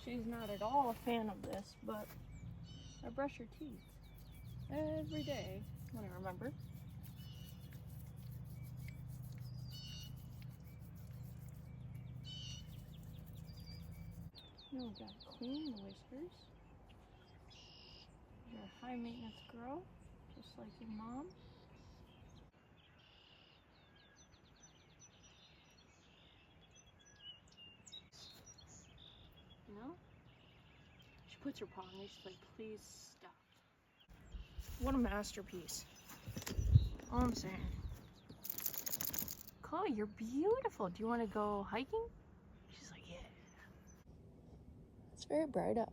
She's not at all a fan of this, but I brush her teeth every day when I remember. Now we gotta clean the whiskers. You're a high maintenance girl, just like your mom. You know? She puts her paw on me, she's like, please stop. What a masterpiece. All I'm saying. Chloe, you're beautiful. Do you want to go hiking? She's like, yeah. It's very bright out.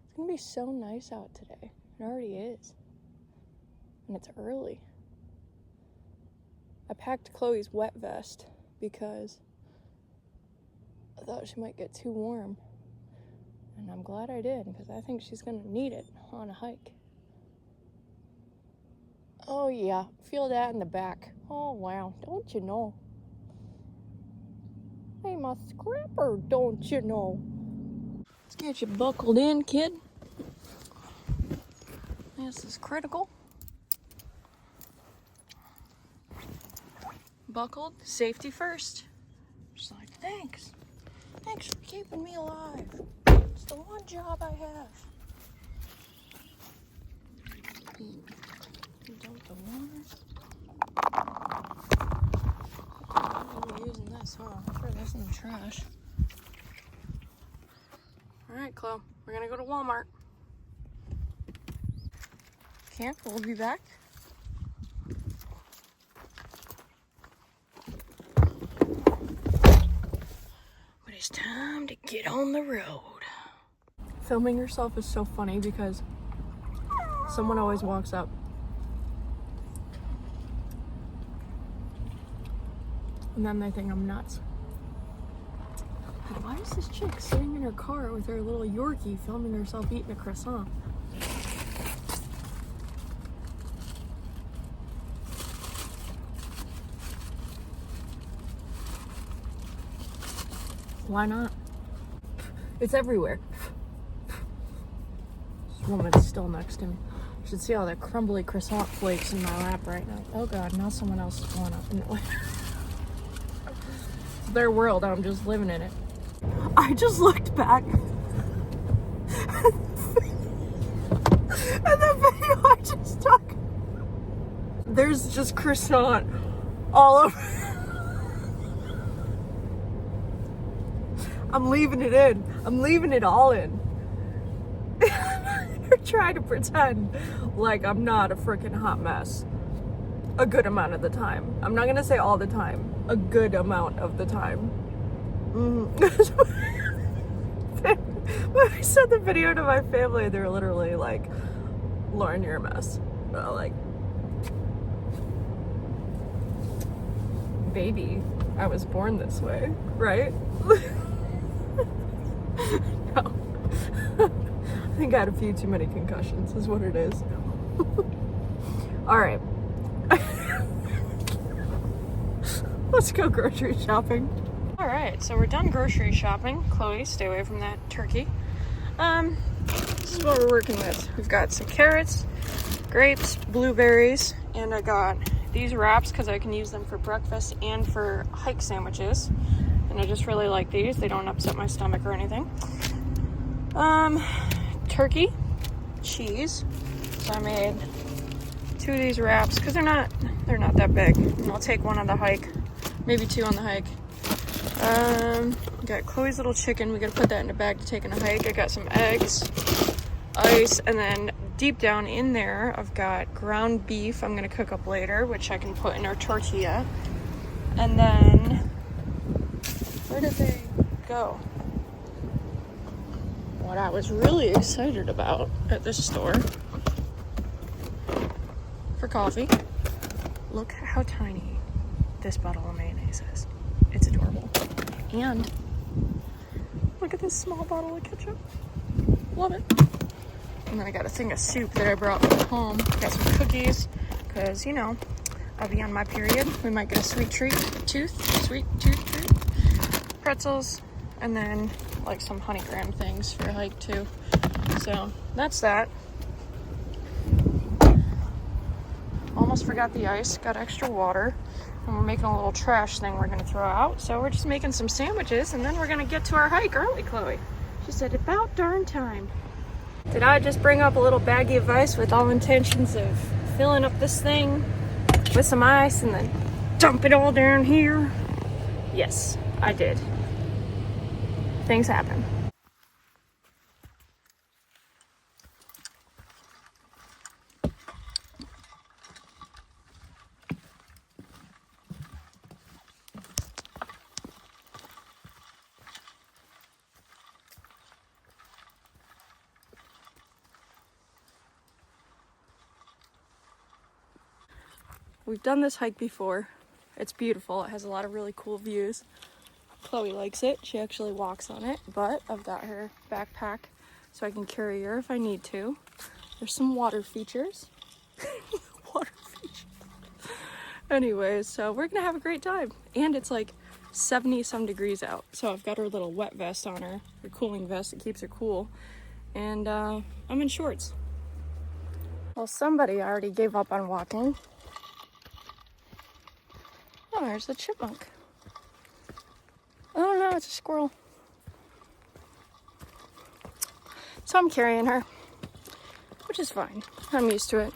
It's gonna be so nice out today. It already is. And it's early. I packed Chloe's wet vest because I thought she might get too warm. And I'm glad I did, because I think she's gonna need it on a hike. Oh yeah, feel that in the back. Oh wow, don't you know? I'm a scrapper, don't you know? Let's get you buckled in, kid. This is critical. Buckled, safety first. Just like, thanks. Thanks for keeping me alive. It's the one job I have. Dump the water. I'm using this, huh? I'll throw this in the trash. Alright, Chloe, we're gonna go to Walmart. Can't, we'll be back. But it's time to get on the road. Filming yourself is so funny because someone always walks up and then they think I'm nuts. Like, why is this chick sitting in her car with her little Yorkie filming herself eating a croissant? Why not? It's everywhere. This woman's still next to me. You should see all the crumbly croissant flakes in my lap right now. Oh god, now someone else is going up in the way. It's their world, I'm just living in it. I just looked back. And the video I just took, there's just croissant all over. I'm leaving it in. I'm leaving it all in. You're trying to pretend like I'm not a freaking hot mess. A good amount of the time. I'm not gonna say all the time. A good amount of the time. When I sent the video to my family, they were literally like, Lauren, you're a mess. Like, baby, I was born this way, right? No. I think I had a few too many concussions is what it is. Alright. Let's go grocery shopping. Alright, so we're done grocery shopping. Chloe, stay away from that turkey. This is what we're working with. We've got some carrots, grapes, blueberries, and I got these wraps because I can use them for breakfast and for hike sandwiches. And I just really like these. They don't upset my stomach or anything. Turkey, cheese. So I made 2 of these wraps because they're not that big. And I'll take 1 on the hike, maybe 2 on the hike. Got Chloe's little chicken. We gotta put that in a bag to take on a hike. I got some eggs, ice, and then deep down in there, I've got ground beef I'm gonna cook up later, which I can put in our tortilla. And then, where did they go? What I was really excited about at this store for coffee. Look how tiny this bottle of mayonnaise is. It's adorable. And look at this small bottle of ketchup. Love it. And then I got a thing of soup that I brought from home. Got some cookies, because, you know, I'll be on my period. We might get a sweet tooth treat. Pretzels, and then like some honeygram things for a hike too. So that's that. Almost forgot the ice, got extra water, and we're making a little trash thing we're gonna throw out. So we're just making some sandwiches and then we're gonna get to our hike, aren't we, Chloe? She said, about darn time. Did I just bring up a little baggie of ice with all intentions of filling up this thing with some ice and then dump it all down here? Yes, I did. Things happen. We've done this hike before. It's beautiful. It has a lot of really cool views. Chloe likes it. She actually walks on it, but I've got her backpack so I can carry her if I need to. There's some water features. Water features. Anyways, so we're gonna have a great time. And it's like 70 some degrees out. So I've got her little wet vest on her, her cooling vest that keeps her cool. And I'm in shorts. Well, somebody already gave up on walking. Oh, there's a chipmunk. Oh no, it's a squirrel. So I'm carrying her, which is fine. I'm used to it.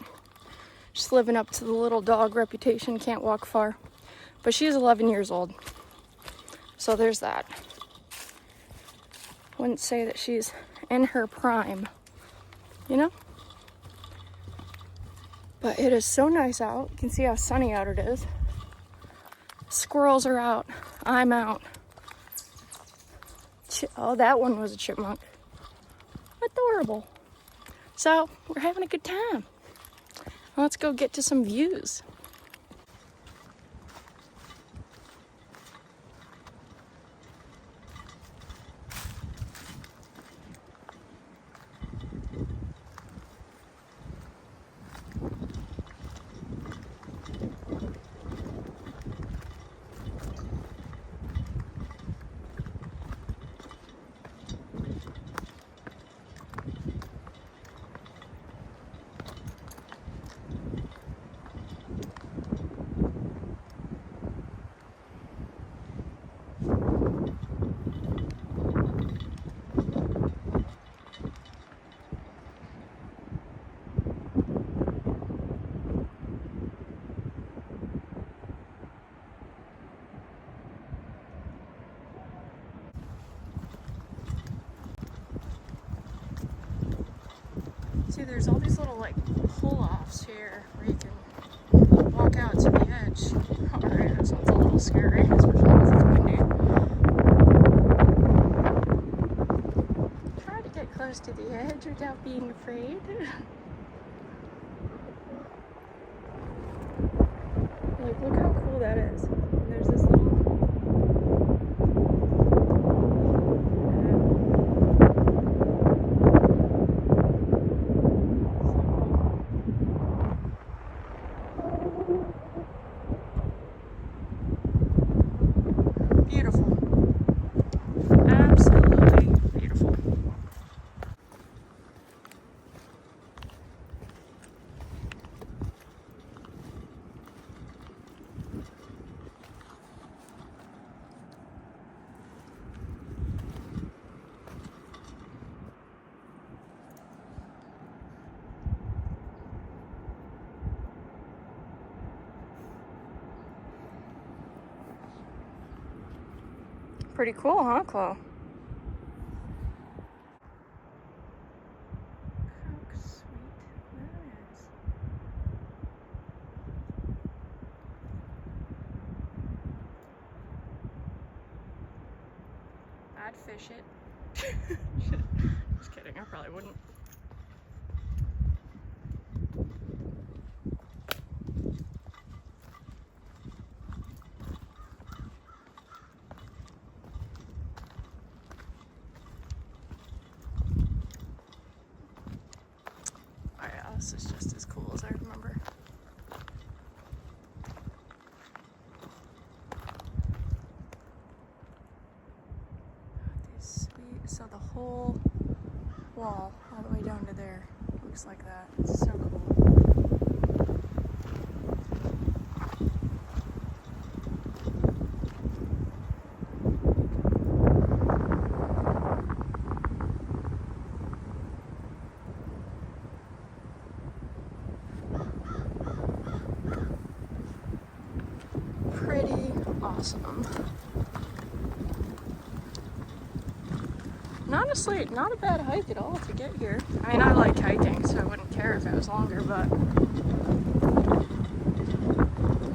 Just living up to the little dog reputation, can't walk far. But she is 11 years old. So there's that. Wouldn't say that she's in her prime, you know? But it is so nice out. You can see how sunny out it is. Squirrels are out. I'm out. Oh, that one was a chipmunk. Adorable. So, we're having a good time. Let's go get to some views. See, there's all these little like pull-offs here where you can walk out to the edge. Alright, that sounds a little scary, especially because it's windy. Try to get close to the edge without being afraid. Like, look how cool that is. And there's this little beautiful. Absolutely beautiful. Pretty cool, huh, Chloe? How sweet that is. I'd fish it. Just kidding, I probably wouldn't. This is just as cool as I remember. These sweet whole wall all the way down to there. Looks like that. It's so cool. Pretty awesome. And honestly, not a bad hike at all to get here. I mean, I like hiking, so I wouldn't care if it was longer, but...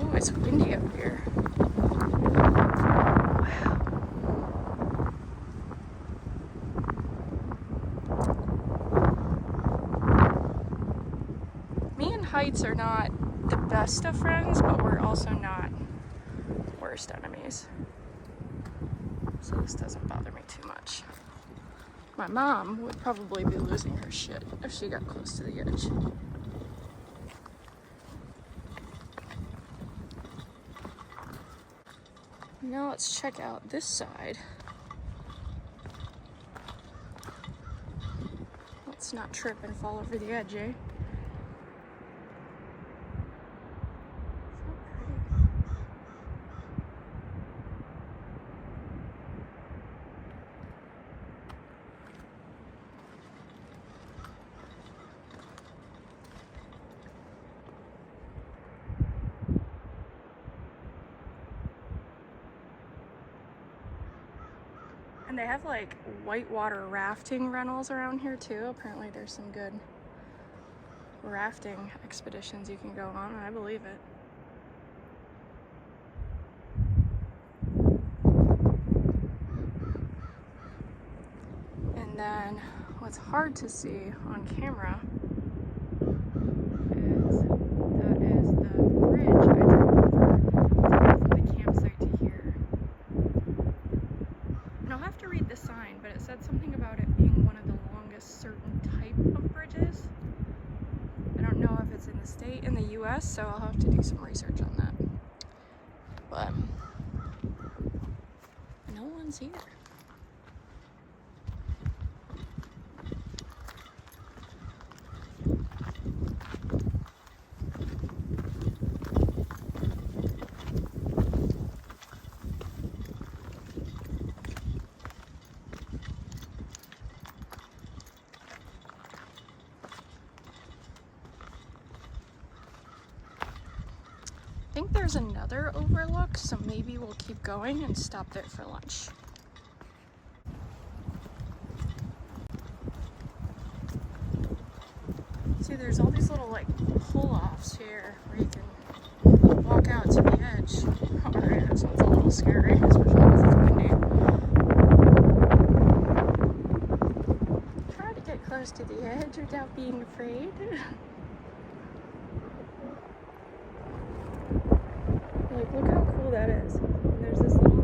Oh, it's windy up here. Wow. Me and heights are not the best of friends, but we're also not worst enemies. So this doesn't bother me too much. My mom would probably be losing her shit if she got close to the edge. Now let's check out this side. Let's not trip and fall over the edge, eh? And they have like whitewater rafting rentals around here too. Apparently there's some good rafting expeditions you can go on, and I believe it. And then what's hard to see on camera is that is the bridge I drove over from the campsite to here. And I'll have to read the sign, but it said something about it being one of the longest certain type of bridges. I don't know if it's in the state, in the US, so I'll have to do some research on that. But no one's here. I think there's another overlook, so maybe we'll keep going and stop there for lunch. See, there's all these little like pull-offs here where you can walk out to the edge. Alright, this one's a little scary, especially because it's windy. Try to get close to the edge without being afraid. Like, look how cool that is. And there's this little...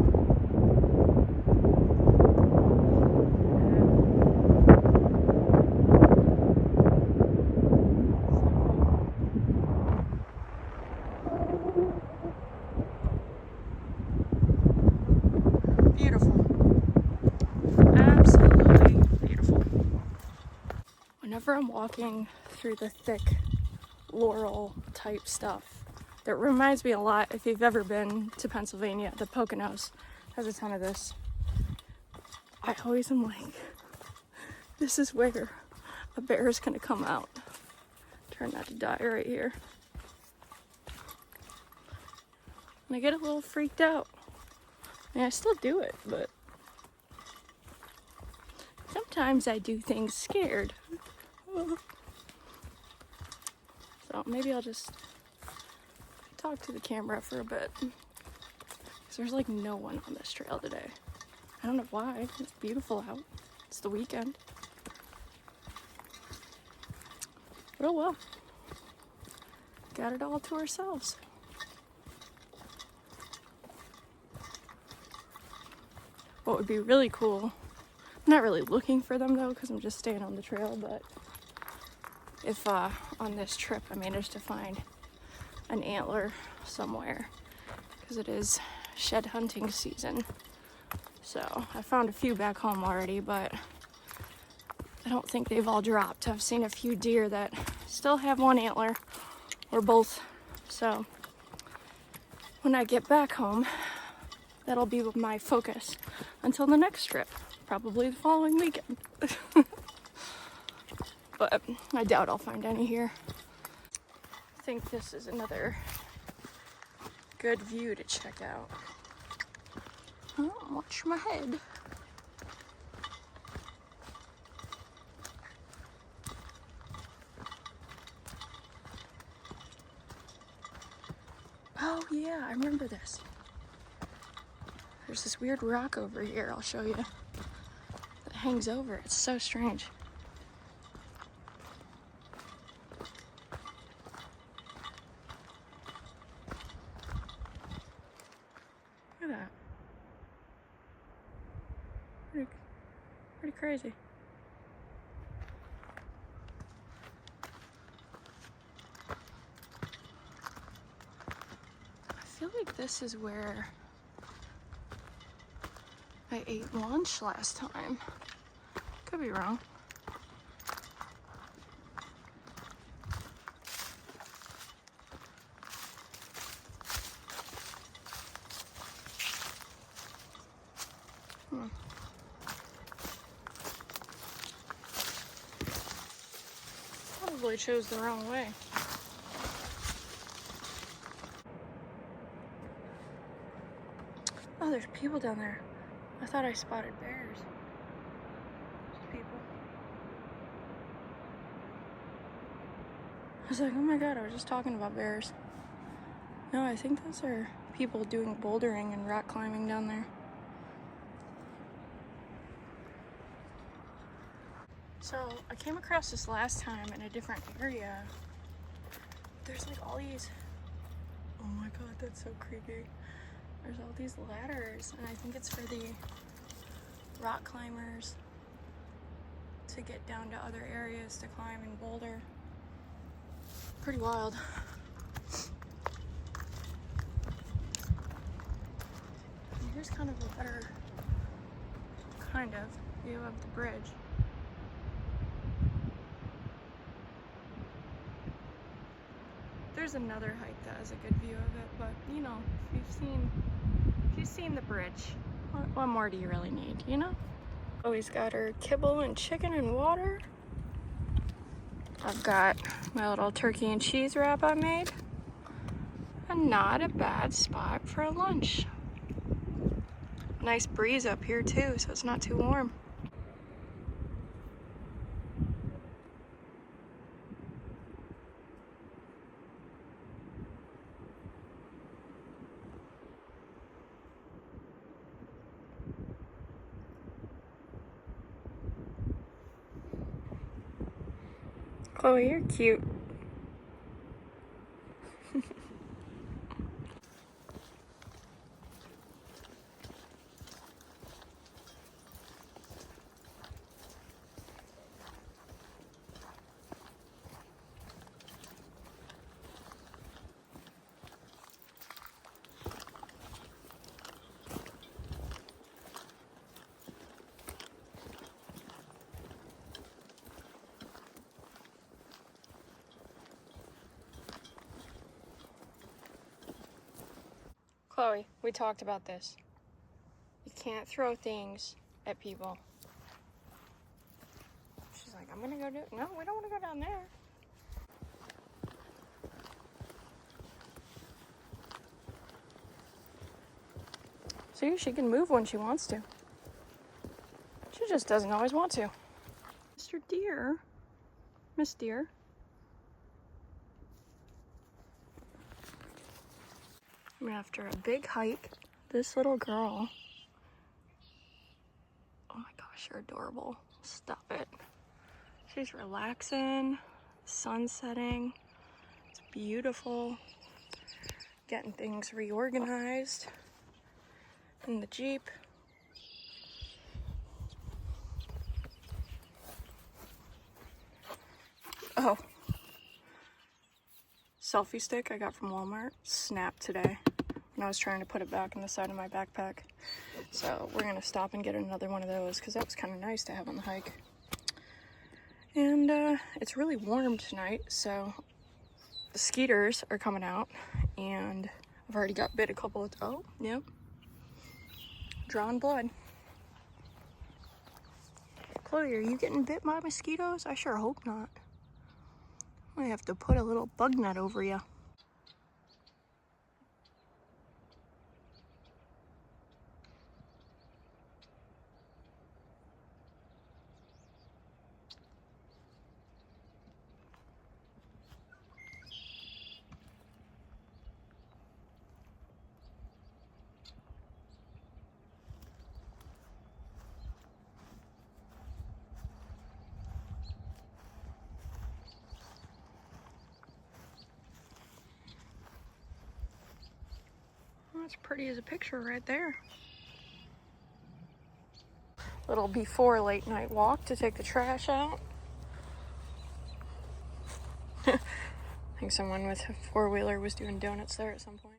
Beautiful. Absolutely beautiful. Whenever I'm walking through the thick laurel type stuff, that reminds me a lot, if you've ever been to Pennsylvania, the Poconos has a ton of this. I always am like, this is where a bear is gonna come out. Try not to die right here. And I get a little freaked out. I mean, I still do it, but sometimes I do things scared. So maybe I'll just talk to the camera for a bit, because there's like no one on this trail today. I don't know why. It's beautiful out. It's the weekend. But oh well. Got it all to ourselves. What would be really cool, I'm not really looking for them though, because I'm just staying on the trail, but if on this trip I managed to find an antler somewhere, because it is shed hunting season. So I found a few back home already, but I don't think they've all dropped. I've seen a few deer that still have one antler or both. So when I get back home, that'll be my focus until the next trip, probably the following weekend. But I doubt I'll find any here. I think this is another good view to check out. Oh, watch my head. Oh yeah, I remember this. There's this weird rock over here, I'll show you, that hangs over. It's so strange. Look at that. Pretty crazy. I feel like this is where I ate lunch last time. Could be wrong. Probably chose the wrong way. Oh, there's people down there. I thought I spotted bears. There's people. I was like, oh my god, I was just talking about bears. No, I think those are people doing bouldering and rock climbing down there. So I came across this last time in a different area. There's like all these, oh my god, that's so creepy. There's all these ladders, and I think it's for the rock climbers to get down to other areas to climb and boulder. Pretty wild. And here's kind of a better, kind of, view of the bridge. There's another hike that has a good view of it, but you know, if you've seen the bridge, what more do you really need, you know? Always got her kibble and chicken and water. I've got my little turkey and cheese wrap I made. And not a bad spot for a lunch. Nice breeze up here too, so it's not too warm. Chloe, you're cute. Chloe, we talked about this. You can't throw things at people. She's like, I'm gonna go do it. No, we don't want to go down there. See, she can move when she wants to. She just doesn't always want to. Mr. Deer. Miss Deer. After a big hike, this little girl, oh my gosh, you're adorable. Stop it. She's relaxing, sun setting, it's beautiful. Getting things reorganized in the Jeep. Oh, selfie stick I got from Walmart, snapped today. And I was trying to put it back in the side of my backpack. So we're gonna stop and get another one of those because that was kind of nice to have on the hike. And it's really warm tonight, so the skeeters are coming out, and I've already got bit a couple of, oh, yep, drawing blood. Chloe, are you getting bit by mosquitoes? I sure hope not. I have to put a little bug net over you. That's pretty as a picture right there. Little before late night walk to take the trash out. I think someone with a four-wheeler was doing donuts there at some point.